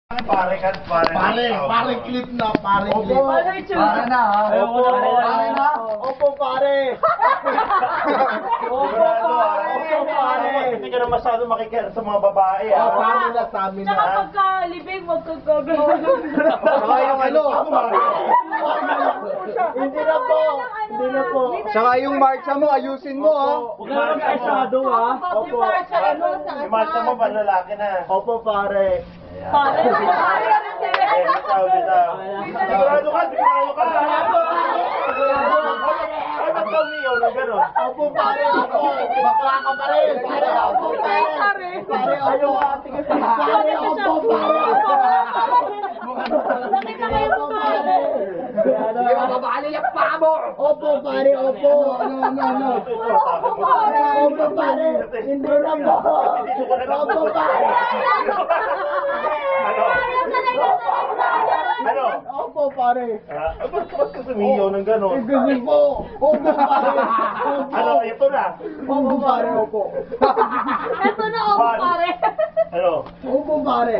Pare clip na, pare clip. Pare na ha. Pare na. Opo, pare. Opo, pare. Hindi ka na masyado makikita sa mga babae, Oh, pare na sa amin Tsaka na. pagkalibig, magkagagano. Saka yung ano. Hindi na po. Hindi na po. Saka yung marcha mo, ayusin mo ha. Huwag na lang kaisado, ha? Opo. Yung marcha mo, panlalaki na. Opo, pare. Pare, Bitaw. Sigurado ka, sigurado ka. Ay, ba't ka umiyaw na gano'n? Opo, pare. Opo. Bakla ka pa rin. Pare, opo, pare. Pare, opo. Pare, opo, pare. Nakita kayo po, pare. Sige, mababali yung paa mo. Opo, pare, opo. Ano. Opo, pare. Hindi na po. Opo, pare. Ano? Opo, pare. Ba't ka sumiyaw ng gano'n? Gusto po. Opo, pare. Opo. Ano, ito na. Opo, pare, opo. Ito na, opo, pare. Ano? Opo, pare.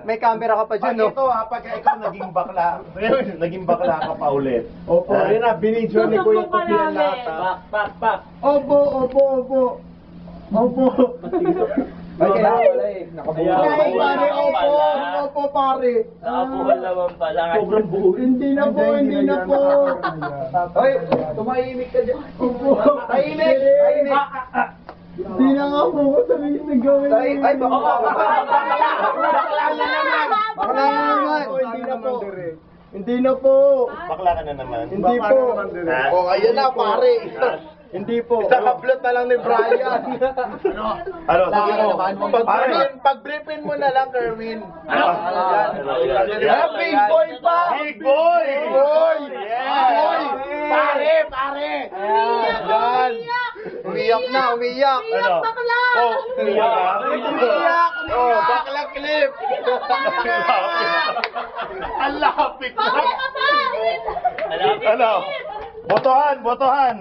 May camera ka pa Pag dyan no. ito ha, pag ikaw naging bakla ka pa ulit. Opo, Ah, yun na, binidyo ni Kuya Kopi ang lahat. Pak. Opo. Opo. Ay, kaya wala eh. Opo, pare, opo. Opo, pare. Nakapuhal naman pala. sobrang buo. Hindi na po. Hoy, tumahimik ka dyan. Opo. Tahimik. Hindi na nga po ko sabihin na gawin. Ay, baka Bakla na naman. Bakla na naman. Hindi na po. Hindi na po. Bakla ka na naman. Hindi po. Ha? O, ayan na, pare. Hindi po. Isang na lang ni Brian. Ano, sabi mo. Pare. Pag-briefin mo na lang, Kerwin. Ano? Big boy pa! Big boy! Boy! Yeah! Boy! Pare! Yan. Umiyak na, umiyak. Ano? Oh, umiyak ka? Umiyak! Oh, bakla clip! Ang lapit na. Ano? Botohan.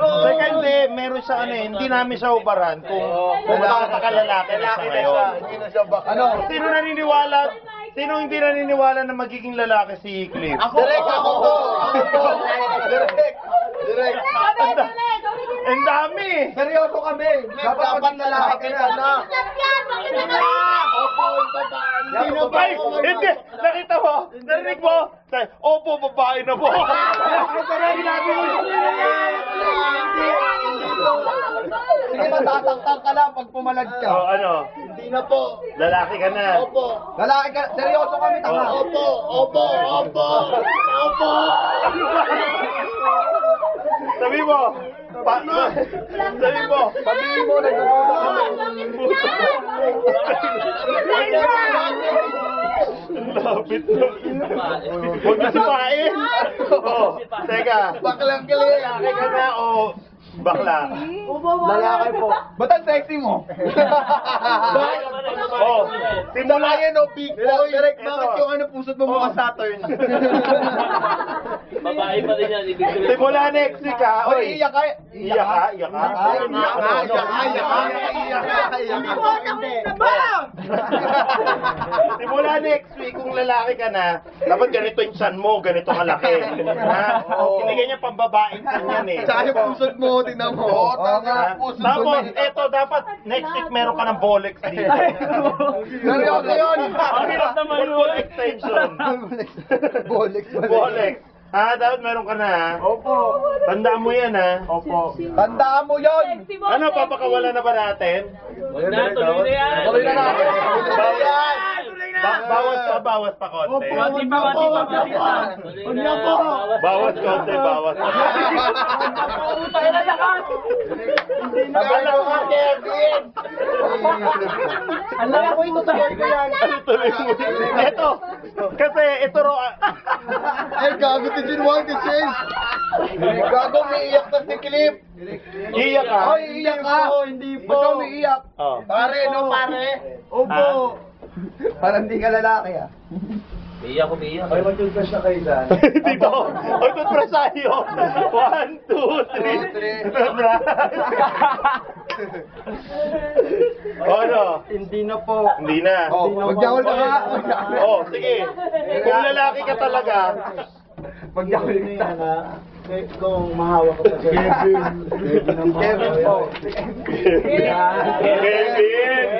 Secondly, meron siya hindi namin siya ubaran kung makakalalaki na siya ngayon. Hindi na siya bakla. Ano? Sino hindi naniniwala na magiging lalaki si Cliff? Direk ako to! Direk! Ang dami! Seryoso kami. Dapat lalaki ka na. Opo, babae. Hindi na ba Ay, ako hindi! Nakita mo? Narinig mo? Opo, babae na po. Sige, matatangkang ka lang pag pumalag ka. Oh, ano? Hindi na po. Lalaki ka na. Opo. Lalaki ka. Seryoso kami, tanga. Opo. Sabi mo, sabi mo, Sabihin mo, nagdududa kami. ang lapit na. Huwag na sipain. Oh, teka. Baklang kilig. Lalaki ka na o bakla? Lalaki po. Ba't ang sexy mo? Oh, Simula yan o, big boy. Direk, Ito. bakit yung pusot mo mukha Saturn? Babae pa rin yan. Ibig sabihin. simula next week ha. Oy, iyak ka. Iyak ka? Iyak ka? Simula next week, kung lalaki ka na, dapat ganito yung chan mo, ganito kalaki. Ha? Hindi ganyan pambabaeng chan yan eh. Tsaka yung pusot mo, tingnan mo. Oo, tama. Ha? Tapos, eto, dapat next week meron ka ng Bolex dito. Seryoso yun. Ang hirap naman yun. Football extension. Bolex. Bolex. Ha? Dapat meron ka na ha? Opo. Tandaan mo yan ha? Opo. Tandaan mo yun. Ano, papakawala na ba natin? Huwag na, tuloy na yan. Tuloy na natin. Bawas pa konti. Konti pa. Huwag na po. Bawas konti, bawas. Nabala ka, Kevin. Alam ko ito sa yan. Ano tuloy mo? Ito, kasi ito ro... Ay, gago to Jun Wang to change. Gago, may iyak na si Clip. Iyak ka? Ay, iyak ka. Hindi po. Ba't ka umiiyak? Oh. Pare, no pare? Opo. Parang di ka lalaki ah. Biyak ko, biyak. Ay, mag-toothbrush na kayo dyan. Dito. Oy, toothbrush tayo. 1, 2, 3. Toothbrush. Ano? Hindi na po. Hindi na. Oh, mag-jawal ka nga. Oh, sige. Kung lalaki ka talaga, Mag-jawal ka nga. Kung mahawak ko pa siya. Kevin po.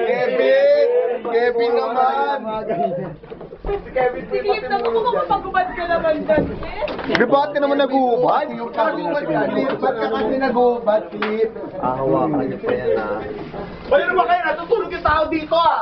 Kevin. Kevin naman. Silip na ako makapagubad ka naman dyan, eh. Di ba't ka naman nag-uubad? Nag-uubad ka, Flip. Ba't ka kasi nag-uubad, Flip? Hawakan niyo pa yan, ha? Ano ba kayo? Natutulog yung tao dito, ah.